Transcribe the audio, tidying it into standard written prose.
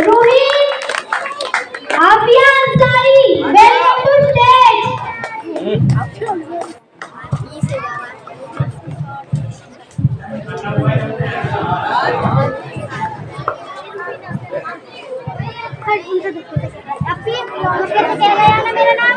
Rohit, Aafiya Ansari, welcome to stage. आप कैसे कह रहे हैं ना मेरा नाम?